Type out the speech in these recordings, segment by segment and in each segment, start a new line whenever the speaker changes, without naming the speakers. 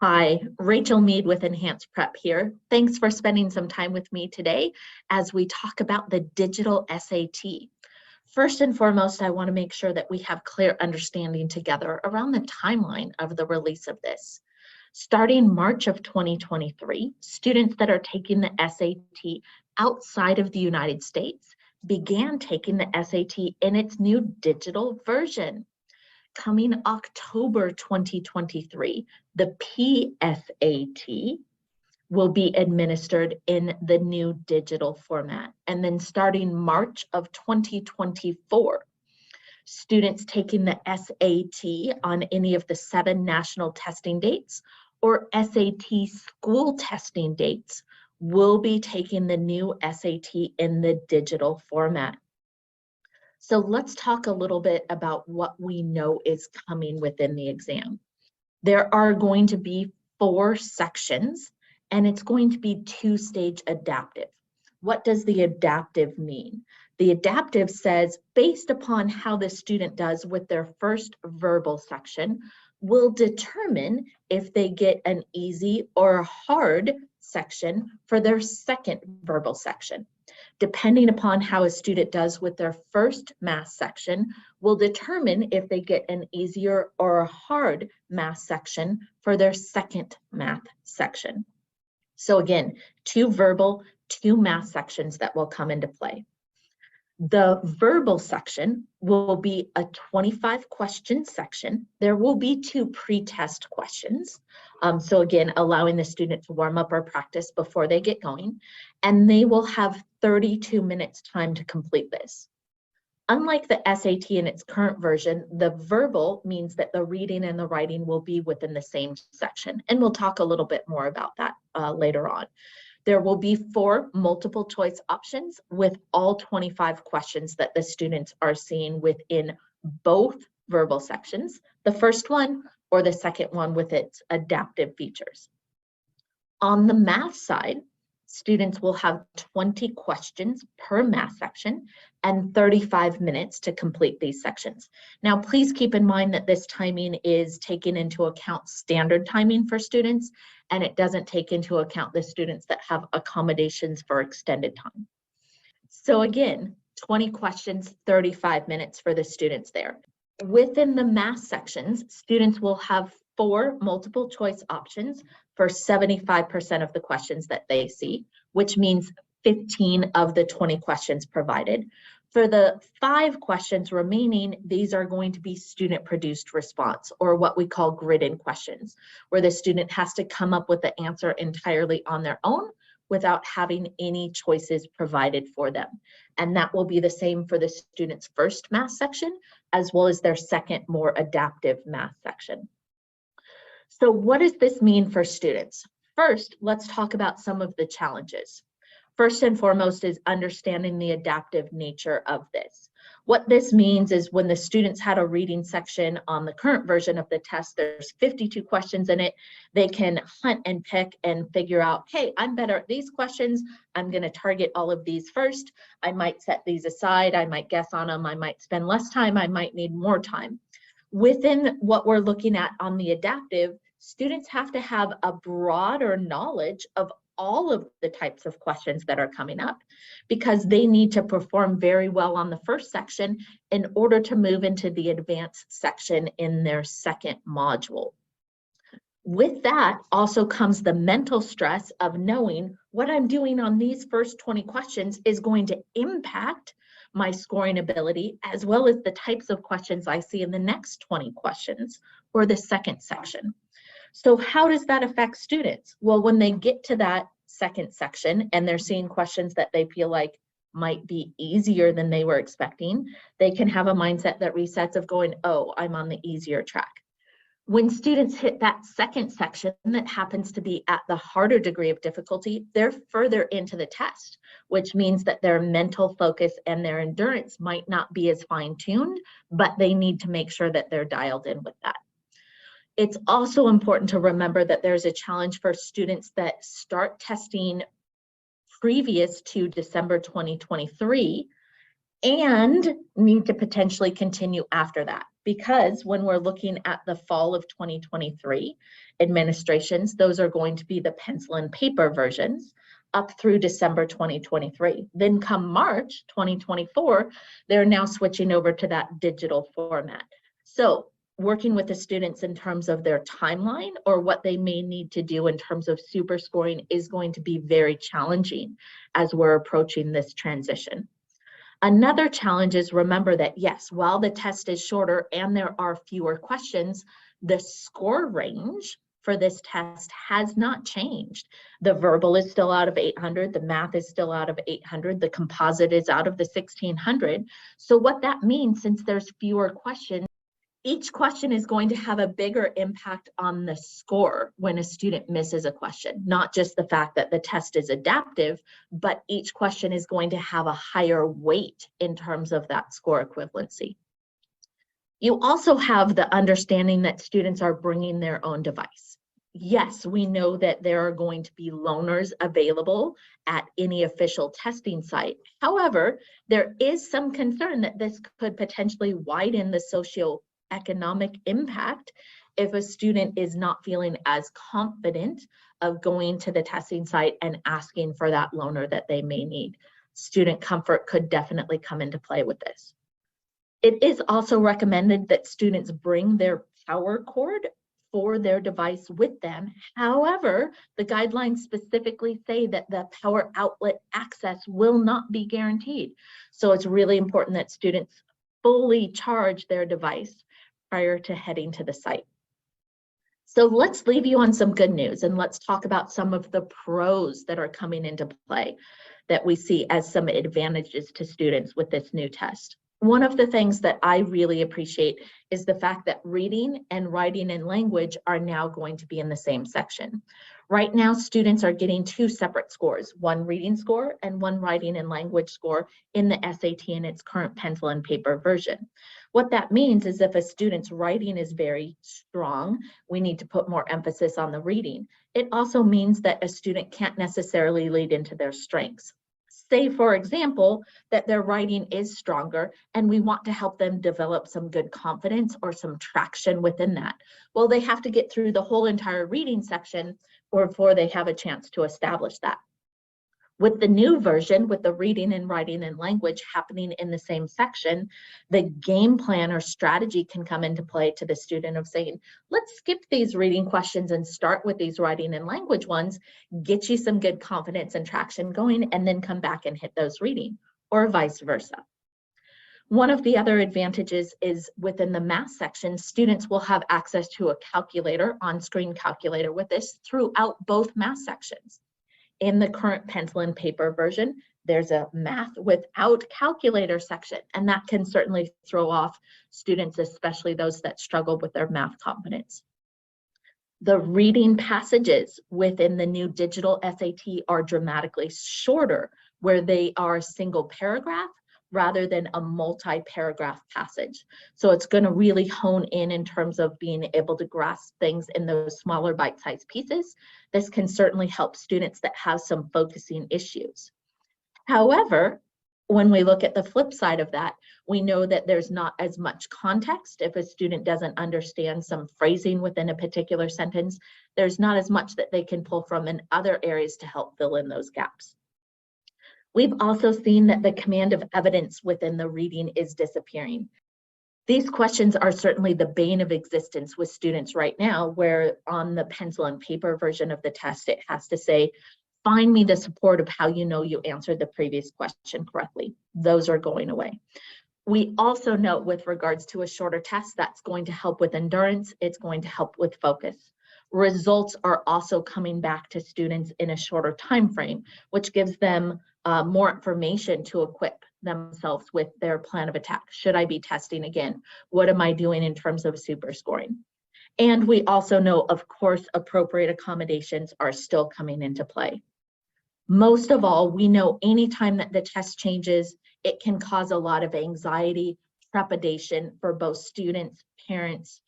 Hi, Rachel Mead with Enhanced Prep here. Thanks for spending some time with me today as we talk about the digital SAT. First and foremost, I want to make sure that we have clear understanding together around the timeline of the release of this. Starting March of 2023, students that are taking the SAT outside of the United States began taking the SAT in its new digital version. Coming October 2023, the PSAT will be administered in the new digital format. And then starting March of 2024, students taking the SAT on any of the 7 national testing dates or SAT school testing dates will be taking the new SAT in the digital format. So let's talk a little bit about what we know is coming within the exam. There are going to be 4 sections, and it's going to be 2-stage adaptive. What does the adaptive mean? The adaptive says, based upon how the student does with their first verbal section, will determine if they get an easy or a hard section for their second verbal section. Depending upon how a student does with their first math section will determine if they get an easier or a hard math section for their second math section. So again, 2 verbal, 2 math sections that will come into play. The verbal section will be a 25-question section. There will be 2 pre-test questions. So again, allowing the student to warm up or practice before they get going. And they will have 32 minutes time to complete this. Unlike the SAT in its current version, the verbal means that the reading and the writing will be within the same section. And we'll talk a little bit more about that later on. There will be 4 multiple choice options with all 25 questions that the students are seeing within both verbal sections, the first one or the second one with its adaptive features. On the math side, students will have 20 questions per math section and 35 minutes to complete these sections. Now, please keep in mind that this timing is taking into account standard timing for students, and it doesn't take into account the students that have accommodations for extended time. So again, 20 questions, 35 minutes for the students there. Within the math sections, students will have 4 multiple choice options for 75% of the questions that they see, which means 15 of the 20 questions provided. For the 5 questions remaining, these are going to be student-produced response, or what we call grid-in questions, where the student has to come up with the answer entirely on their own without having any choices provided for them. And that will be the same for the student's first math section, as well as their second, more adaptive math section. So what does this mean for students? First, let's talk about some of the challenges. First and foremost is understanding the adaptive nature of this. What this means is when the students had a reading section on the current version of the test, there's 52 questions in it, they can hunt and pick and figure out, hey, I'm better at these questions, I'm gonna target all of these first, I might set these aside, I might guess on them, I might spend less time, I might need more time. Within what we're looking at on the adaptive, students have to have a broader knowledge of all of the types of questions that are coming up, because they need to perform very well on the first section in order to move into the advanced section in their second module. With that also comes the mental stress of knowing what I'm doing on these first 20 questions is going to impact my scoring ability, as well as the types of questions I see in the next 20 questions or the second section. So how does that affect students? Well, when they get to that second section and they're seeing questions that they feel like might be easier than they were expecting, they can have a mindset that resets of going, oh, I'm on the easier track. When students hit that second section that happens to be at the harder degree of difficulty, they're further into the test, which means that their mental focus and their endurance might not be as fine-tuned, but they need to make sure that they're dialed in with that. It's also important to remember that there's a challenge for students that start testing previous to December 2023 and need to potentially continue after that, because when we're looking at the fall of 2023 administrations, those are going to be the pencil and paper versions up through December 2023. Then come March 2024, they're now switching over to that digital format. So working with the students in terms of their timeline or what they may need to do in terms of super scoring is going to be very challenging as we're approaching this transition. Another challenge is, remember that yes, while the test is shorter and there are fewer questions, the score range for this test has not changed. The verbal is still out of 800, the math is still out of 800, the composite is out of the 1600. So what that means, since there's fewer questions, each question is going to have a bigger impact on the score when a student misses a question. Not just the fact that the test is adaptive, but each question is going to have a higher weight in terms of that score equivalency. You also have the understanding that students are bringing their own device. Yes, we know that there are going to be loaners available at any official testing site. However, there is some concern that this could potentially widen the socioeconomic impact if a student is not feeling as confident of going to the testing site and asking for that loaner that they may need. Student comfort could definitely come into play with this. It is also recommended that students bring their power cord for their device with them. However, the guidelines specifically say that the power outlet access will not be guaranteed. So it's really important that students fully charge their device prior to heading to the site. So let's leave you on some good news and let's talk about some of the pros that are coming into play that we see as some advantages to students with this new test. One of the things that I really appreciate is the fact that reading and writing and language are now going to be in the same section. Right now, students are getting two separate scores, one reading score and one writing and language score in the SAT in its current pencil and paper version. What that means is if a student's writing is very strong, we need to put more emphasis on the reading. It also means that a student can't necessarily lead into their strengths. Say, for example, that their writing is stronger and we want to help them develop some good confidence or some traction within that. Well, they have to get through the whole entire reading section before they have a chance to establish that. With the new version, with the reading and writing and language happening in the same section, the game plan or strategy can come into play to the student of saying, let's skip these reading questions and start with these writing and language ones, get you some good confidence and traction going, and then come back and hit those reading, or vice versa. One of the other advantages is within the math section, students will have access to a calculator, on-screen calculator with this throughout both math sections. In the current pencil and paper version, there's a math without calculator section, and that can certainly throw off students, especially those that struggle with their math confidence. The reading passages within the new digital SAT are dramatically shorter, where they are a single paragraph rather than a multi-paragraph passage. So it's going to really hone in terms of being able to grasp things in those smaller bite-sized pieces. This can certainly help students that have some focusing issues. However, when we look at the flip side of that, we know that there's not as much context. If a student doesn't understand some phrasing within a particular sentence, there's not as much that they can pull from in other areas to help fill in those gaps. We've also seen that the command of evidence within the reading is disappearing. These questions are certainly the bane of existence with students right now, where on the pencil and paper version of the test, it has to say, find me the support of how you know you answered the previous question correctly. Those are going away. We also note with regards to a shorter test, that's going to help with endurance. It's going to help with focus. Results are also coming back to students in a shorter time frame, which gives them more information to equip themselves with their plan of attack. Should I be testing again? What am I doing in terms of super scoring? And we also know, of course, appropriate accommodations are still coming into play. Most of all, we know anytime that the test changes, it can cause a lot of anxiety, trepidation for both students, parents,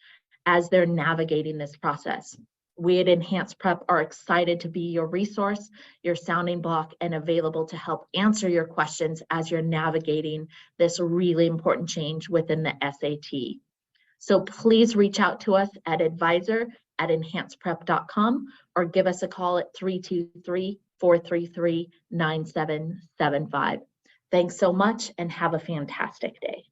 as they're navigating this process. We at Enhanced Prep are excited to be your resource, your sounding block, and available to help answer your questions as you're navigating this really important change within the SAT. So please reach out to us at advisor@enhancedprep.com or give us a call at 323-433-9775. Thanks so much and have a fantastic day.